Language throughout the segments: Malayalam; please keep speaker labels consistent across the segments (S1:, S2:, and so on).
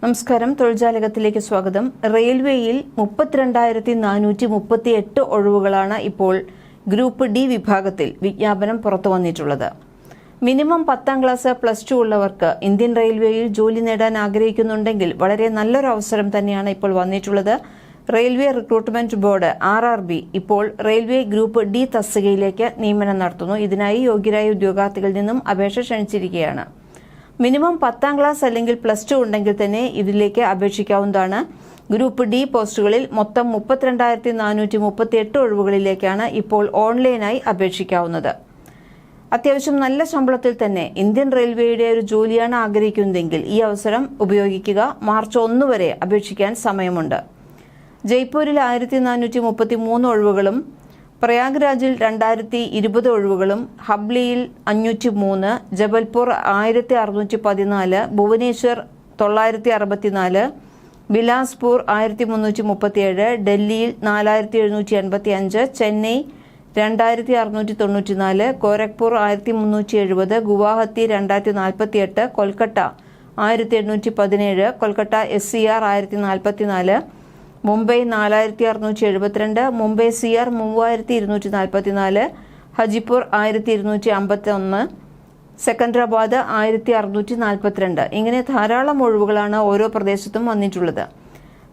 S1: നമസ്കാരം, തൊഴിൽജാലകത്തിലേക്ക് സ്വാഗതം. റെയിൽവേയിൽ 32,438 ഒഴിവുകളാണ് ഇപ്പോൾ ഗ്രൂപ്പ് ഡി വിഭാഗത്തിൽ വിജ്ഞാപനം പുറത്തു വന്നിട്ടുള്ളത്. മിനിമം 10ാം ക്ലാസ് +2 ഉള്ളവർക്ക് ഇന്ത്യൻ റെയിൽവേയിൽ ജോലി നേടാൻ ആഗ്രഹിക്കുന്നുണ്ടെങ്കിൽ വളരെ നല്ലൊരു അവസരം തന്നെയാണ് ഇപ്പോൾ വന്നിട്ടുള്ളത്. റെയിൽവേ റിക്രൂട്ട്മെന്റ് ബോർഡ് RRB ഇപ്പോൾ റെയിൽവേ ഗ്രൂപ്പ് ഡി തസ്തികയിലേക്ക് നിയമനം നടത്തുന്നു. ഇതിനായി യോഗ്യരായ ഉദ്യോഗാർത്ഥികളിൽ നിന്നും അപേക്ഷ ക്ഷണിച്ചിരിക്കുകയാണ്. മിനിമം 10ാം ക്ലാസ് അല്ലെങ്കിൽ +2 ഉണ്ടെങ്കിൽ തന്നെ ഇതിലേക്ക് അപേക്ഷിക്കാവുന്നതാണ്. ഗ്രൂപ്പ് ഡി പോസ്റ്റുകളിൽ മൊത്തം 32,438 ഒഴിവുകളിലേക്കാണ് ഇപ്പോൾ ഓൺലൈനായി അപേക്ഷിക്കാവുന്നത്. അത്യാവശ്യം നല്ല ശമ്പളത്തിൽ തന്നെ ഇന്ത്യൻ റെയിൽവേയുടെ ഒരു ജോലിയാണ് ആഗ്രഹിക്കുന്നതെങ്കിൽ ഈ അവസരം ഉപയോഗിക്കുക. മാർച്ച് 1 വരെ അപേക്ഷിക്കാൻ സമയമുണ്ട്. ജയ്പൂരിൽ 1,433 ഒഴിവുകളും, പ്രയാഗ്രാജിൽ 2,020 ഒഴിവുകളും, ഹബ്ലിയിൽ 503, ജബൽപൂർ 1,614, ഭുവനേശ്വർ 964, ബിലാസ്പൂർ 1,337, ഡൽഹിയിൽ 4,785, ചെന്നൈ 2,694, ഗോരഖ്പൂർ 1,370, ഗുവാഹത്തി 2,048, കൊൽക്കത്ത 1,817, കൊൽക്കത്ത SCR 1,044, മുംബൈ 4,672, മുംബൈ CR 3,244, ഹജിപ്പൂർ 1,251, സെക്കൻഡറാബാദ് 1,642. ഇങ്ങനെ ധാരാളം ഒഴിവുകളാണ് ഓരോ പ്രദേശത്തും വന്നിട്ടുള്ളത്.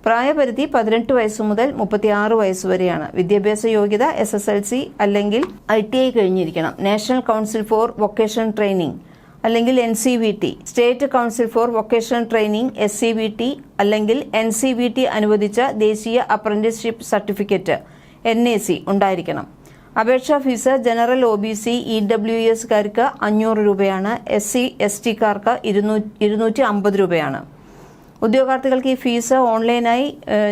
S1: പ്രായപരിധി 18 വയസ്സ് മുതൽ 36 വയസ്സ് വരെയാണ്. വിദ്യാഭ്യാസ യോഗ്യത SSLC അല്ലെങ്കിൽ ITI കഴിഞ്ഞിരിക്കണം. National council for vocational training അല്ലെങ്കിൽ NCVT, state council for vocational training SCVT അല്ലെങ്കിൽ NCVT അനുവദിച്ച ദേശീയ അപ്രന്റീസ്ഷിപ്പ് സർട്ടിഫിക്കറ്റ് NAC ഉണ്ടായിരിക്കണം. അപേക്ഷാ ഫീസ് ജനറൽ OBC EWS കാർക്ക് 500 രൂപയാണ്. SC ST കാർക്ക് 250 രൂപയാണ്. ഉദ്യോഗാർത്ഥികൾക്ക് ഈ ഫീസ് ഓൺലൈനായി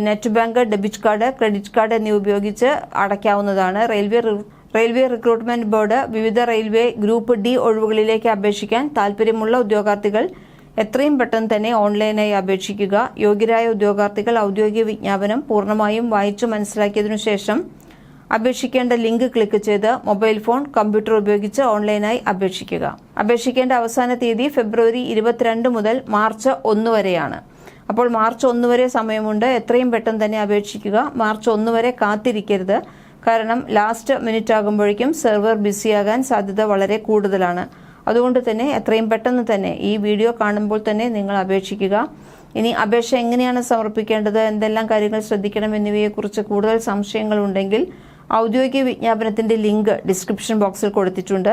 S1: net bank, debit card, credit card എന്നിവ ഉപയോഗിച്ച് അടയ്ക്കാവുന്നതാണ്. റെയിൽവേ റിക്രൂട്ട്മെന്റ് ബോർഡ് വിവിധ റെയിൽവേ ഗ്രൂപ്പ് ഡി ഒഴിവുകളിലേക്ക് അപേക്ഷിക്കാൻ താൽപ്പര്യമുള്ള ഉദ്യോഗാർത്ഥികൾ എത്രയും പെട്ടെന്ന് തന്നെ ഓൺലൈനായി അപേക്ഷിക്കുക. യോഗ്യരായ ഉദ്യോഗാർത്ഥികൾ ഔദ്യോഗിക വിജ്ഞാപനം പൂർണ്ണമായും വായിച്ചു മനസ്സിലാക്കിയതിനു ശേഷം അപേക്ഷിക്കേണ്ട ലിങ്ക് ക്ലിക്ക് ചെയ്ത് മൊബൈൽ ഫോൺ, കമ്പ്യൂട്ടർ ഉപയോഗിച്ച് ഓൺലൈനായി അപേക്ഷിക്കുക. അപേക്ഷിക്കേണ്ട അവസാന തീയതി ഫെബ്രുവരി 22 മുതൽ മാർച്ച് 1 വരെയാണ്. അപ്പോൾ മാർച്ച് 1 വരെ സമയമുണ്ട്. എത്രയും പെട്ടെന്ന് തന്നെ അപേക്ഷിക്കുക. മാർച്ച് 1 വരെ കാത്തിരിക്കരുത്. കാരണം ലാസ്റ്റ് മിനിറ്റ് ആകുമ്പോഴേക്കും സെർവർ ബിസിയാകാൻ സാധ്യത വളരെ കൂടുതലാണ്. അതുകൊണ്ട് തന്നെ എത്രയും പെട്ടെന്ന് തന്നെ ഈ വീഡിയോ കാണുമ്പോൾ തന്നെ നിങ്ങൾ അപേക്ഷിക്കുക. ഇനി അപേക്ഷ എങ്ങനെയാണ് സമർപ്പിക്കേണ്ടത്, എന്തെല്ലാം കാര്യങ്ങൾ ശ്രദ്ധിക്കണം എന്നിവയെക്കുറിച്ച് കൂടുതൽ സംശയങ്ങളുണ്ടെങ്കിൽ ഔദ്യോഗിക വിജ്ഞാപനത്തിന്റെ ലിങ്ക് ഡിസ്ക്രിപ്ഷൻ ബോക്സിൽ കൊടുത്തിട്ടുണ്ട്.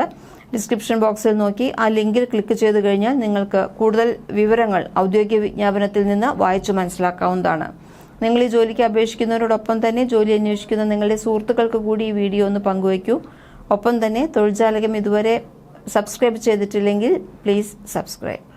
S1: ഡിസ്ക്രിപ്ഷൻ ബോക്സിൽ നോക്കി ആ ലിങ്കിൽ ക്ലിക്ക് ചെയ്ത് കഴിഞ്ഞാൽ നിങ്ങൾക്ക് കൂടുതൽ വിവരങ്ങൾ ഔദ്യോഗിക വിജ്ഞാപനത്തിൽ നിന്ന് വായിച്ചു മനസ്സിലാക്കാവുന്നതാണ്. നിങ്ങൾ ഈ ജോലിക്ക് അപേക്ഷിക്കുന്നവരോടൊപ്പം തന്നെ ജോലി അന്വേഷിക്കുന്ന നിങ്ങളുടെ സുഹൃത്തുക്കൾക്ക് കൂടി ഈ വീഡിയോ ഒന്ന് പങ്കുവയ്ക്കൂ. ഒപ്പം തന്നെ തൊഴിൽജാലകം ഇതുവരെ സബ്സ്ക്രൈബ് ചെയ്തിട്ടില്ലെങ്കിൽ പ്ലീസ് സബ്സ്ക്രൈബ്.